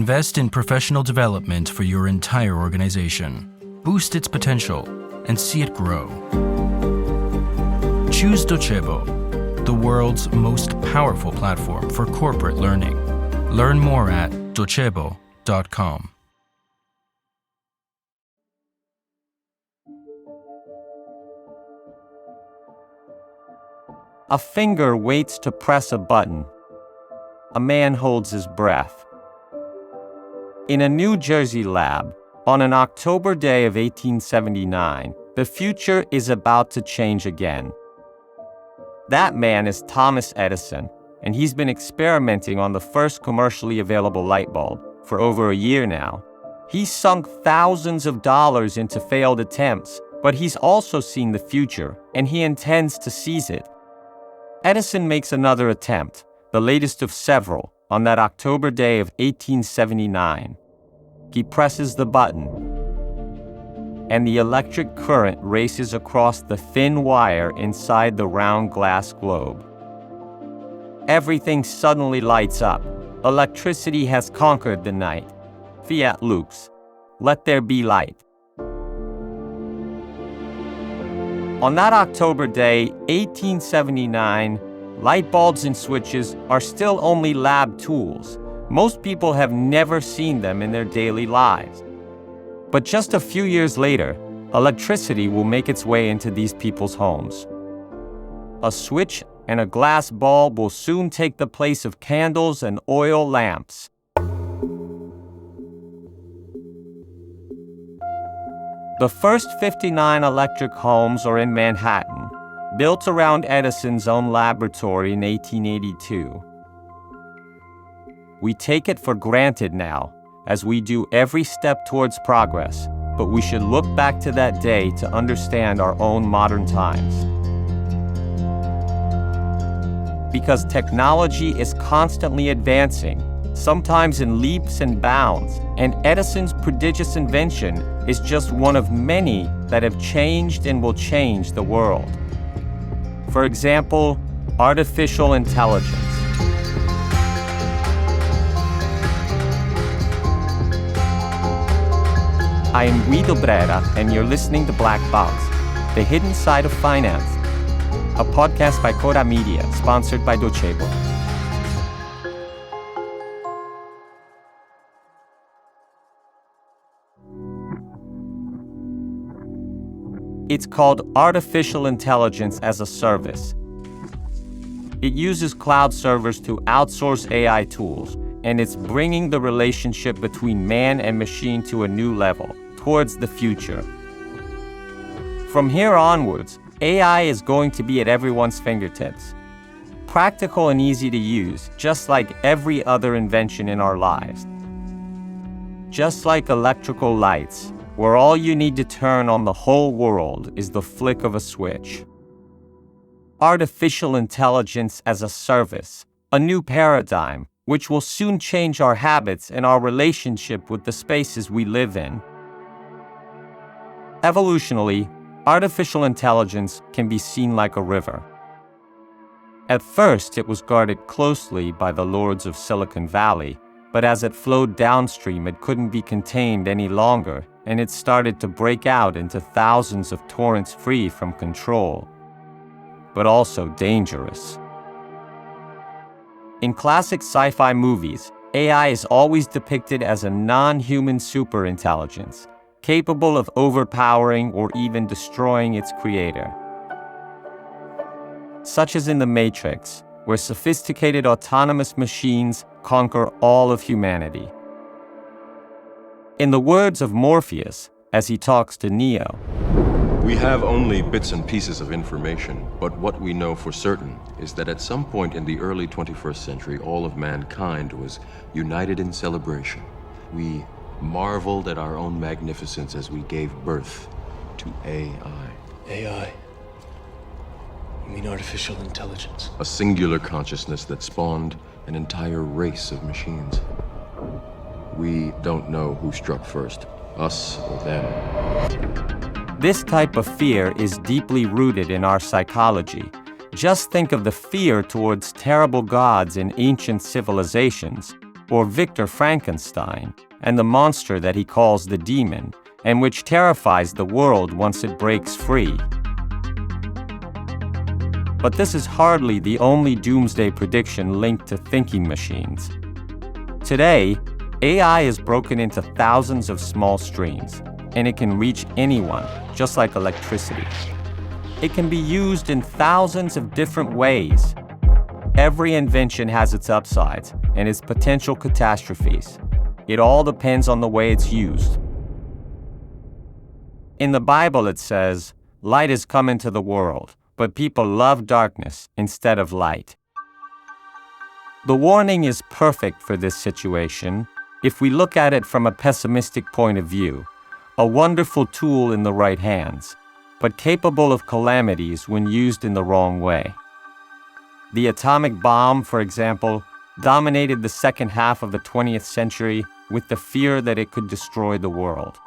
Invest in professional development for your entire organization. Boost its potential and see it grow. Choose Docebo, the world's most powerful platform for corporate learning. Learn more at docebo.com. A finger waits to press a button. A man holds his breath. In a New Jersey lab, on an October day of 1879, the future is about to change again. That man is Thomas Edison, and he's been experimenting on the first commercially available light bulb for over a year now. He's sunk thousands of dollars into failed attempts, but he's also seen the future, and he intends to seize it. Edison makes another attempt, the latest of several, on that October day of 1879. He presses the button, and the electric current races across the thin wire inside the round glass globe. Everything suddenly lights up. Electricity has conquered the night. Fiat lux. Let there be light. On that October day, 1879, light bulbs and switches are still only lab tools. Most people have never seen them in their daily lives. But just a few years later, electricity will make its way into these people's homes. A switch and a glass bulb will soon take the place of candles and oil lamps. The first 59 electric homes are in Manhattan, built around Edison's own laboratory in 1882. We take it for granted now, as we do every step towards progress, but we should look back to that day to understand our own modern times. Because technology is constantly advancing, sometimes in leaps and bounds, and Edison's prodigious invention is just one of many that have changed and will change the world. For example, artificial intelligence. I am Guido Brera, and you're listening to Black Box, The Hidden Side of Finance, a podcast by Coda Media, sponsored by Docebo. It's called Artificial Intelligence as a Service. It uses cloud servers to outsource AI tools, and it's bringing the relationship between man and machine to a new level, towards the future. From here onwards, AI is going to be at everyone's fingertips. Practical and easy to use, just like every other invention in our lives. Just like electrical lights, where all you need to turn on the whole world is the flick of a switch. Artificial intelligence as a service, a new paradigm, which will soon change our habits and our relationship with the spaces we live in. Evolutionally, artificial intelligence can be seen like a river. At first, it was guarded closely by the lords of Silicon Valley, but as it flowed downstream, it couldn't be contained any longer, and it started to break out into thousands of torrents free from control, but also dangerous. In classic sci-fi movies, AI is always depicted as a non-human superintelligence, capable of overpowering or even destroying its creator. Such as in The Matrix, where sophisticated autonomous machines conquer all of humanity. In the words of Morpheus, as he talks to Neo, "We have only bits and pieces of information, but what we know for certain is that at some point in the early 21st century, all of mankind was united in celebration. We marveled at our own magnificence as we gave birth to AI. AI? You mean artificial intelligence? A singular consciousness that spawned an entire race of machines. We don't know who struck first, us or them." This type of fear is deeply rooted in our psychology. Just think of the fear towards terrible gods in ancient civilizations. or Victor Frankenstein, and the monster that he calls the demon, and which terrifies the world once it breaks free. But this is hardly the only doomsday prediction linked to thinking machines. Today, AI is broken into thousands of small streams, and it can reach anyone, just like electricity. It can be used in thousands of different ways. Every invention has its upsides and its potential catastrophes. It all depends on the way it's used. In the Bible it says, "Light has come into the world, but people love darkness instead of light." The warning is perfect for this situation if we look at it from a pessimistic point of view, a wonderful tool in the right hands, but capable of calamities when used in the wrong way. The atomic bomb, for example, dominated the second half of the 20th century with the fear that it could destroy the world.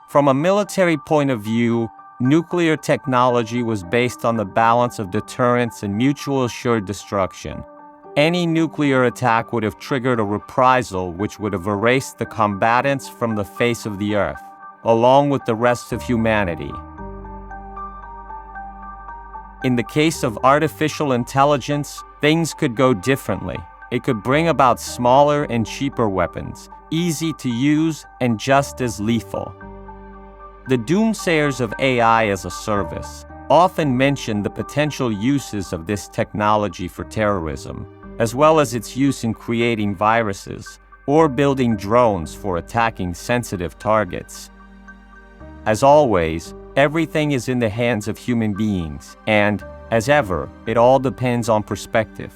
From a military point of view, nuclear technology was based on the balance of deterrence and mutual assured destruction. Any nuclear attack would have triggered a reprisal which would have erased the combatants from the face of the earth, along with the rest of humanity. In the case of artificial intelligence, things could go differently. It could bring about smaller and cheaper weapons, easy to use and just as lethal. The doomsayers of AI as a service often mention the potential uses of this technology for terrorism, as well as its use in creating viruses or building drones for attacking sensitive targets. As always, everything is in the hands of human beings, and, as ever, it all depends on perspective.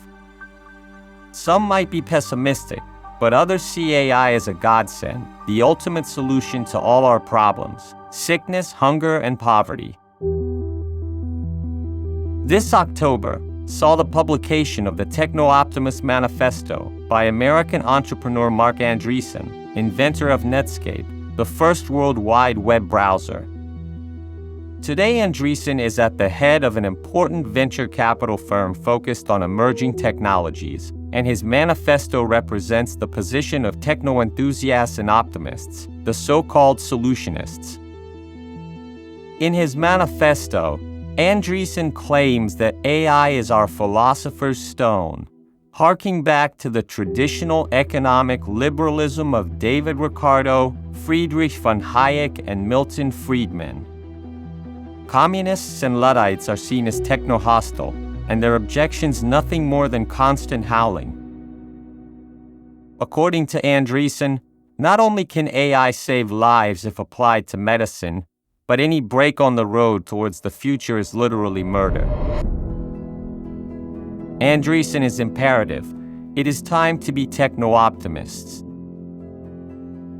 Some might be pessimistic, but others see AI as a godsend, the ultimate solution to all our problems: sickness, hunger, and poverty. This October saw the publication of the Techno-Optimist Manifesto by American entrepreneur Marc Andreessen, inventor of Netscape, the first World Wide Web browser. Today, Andreessen is at the head of an important venture capital firm focused on emerging technologies, and his manifesto represents the position of techno-enthusiasts and optimists, the so-called solutionists. In his manifesto, Andreessen claims that AI is our philosopher's stone, harking back to the traditional economic liberalism of David Ricardo, Friedrich von Hayek, and Milton Friedman. Communists and Luddites are seen as techno-hostile, and their objections nothing more than constant howling. According to Andreessen, not only can AI save lives if applied to medicine, but any break on the road towards the future is literally murder. Andreessen is imperative. It is time to be techno-optimists.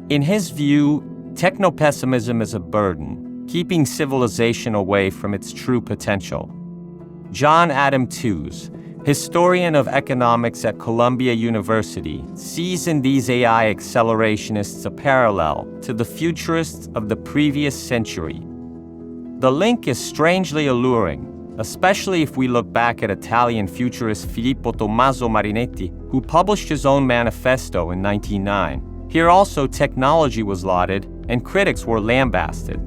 In his view, techno-pessimism is a burden, keeping civilization away from its true potential. John Adam Tooze, historian of economics at Columbia University, sees in these AI accelerationists a parallel to the futurists of the previous century. The link is strangely alluring, especially if we look back at Italian futurist Filippo Tommaso Marinetti, who published his own manifesto in 1909. Here also technology was lauded, and critics were lambasted.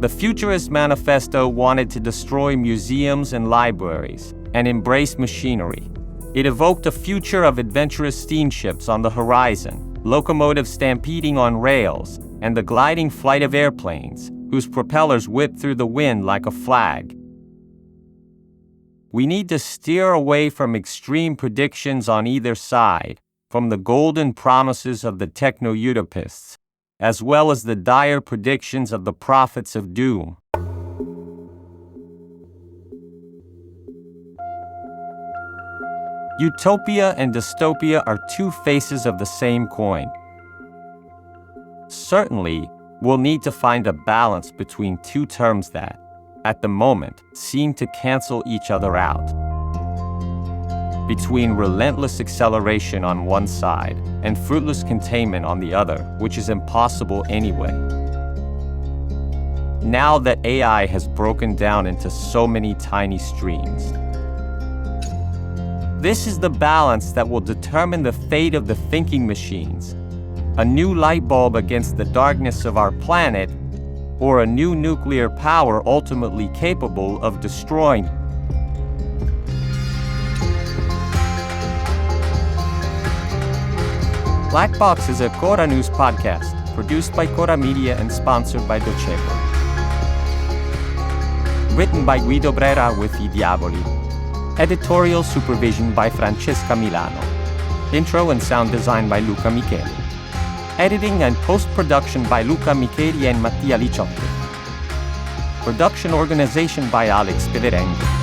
The Futurist Manifesto wanted to destroy museums and libraries and embrace machinery. It evoked a future of adventurous steamships on the horizon, locomotives stampeding on rails, and the gliding flight of airplanes, whose propellers whipped through the wind like a flag. We need to steer away from extreme predictions on either side, from the golden promises of the techno-utopists, as well as the dire predictions of the prophets of doom. Utopia and dystopia are two faces of the same coin. Certainly, we'll need to find a balance between two terms that, at the moment, seem to cancel each other out. Between relentless acceleration on one side and fruitless containment on the other, which is impossible anyway. Now that AI has broken down into so many tiny streams, This is the balance that will determine the fate of the thinking machines. A new light bulb against the darkness of our planet, or a new nuclear power ultimately capable of destroying. Black Box is a Cora News podcast, produced by Cora Media and sponsored by Docebo. Written by Guido Brera with I Diavoli. Editorial supervision by Francesca Milano. Intro and sound design by Luca Micheli. Editing and post-production by Luca Micheli and Mattia Liciotti. Production organization by Alex Piderengi.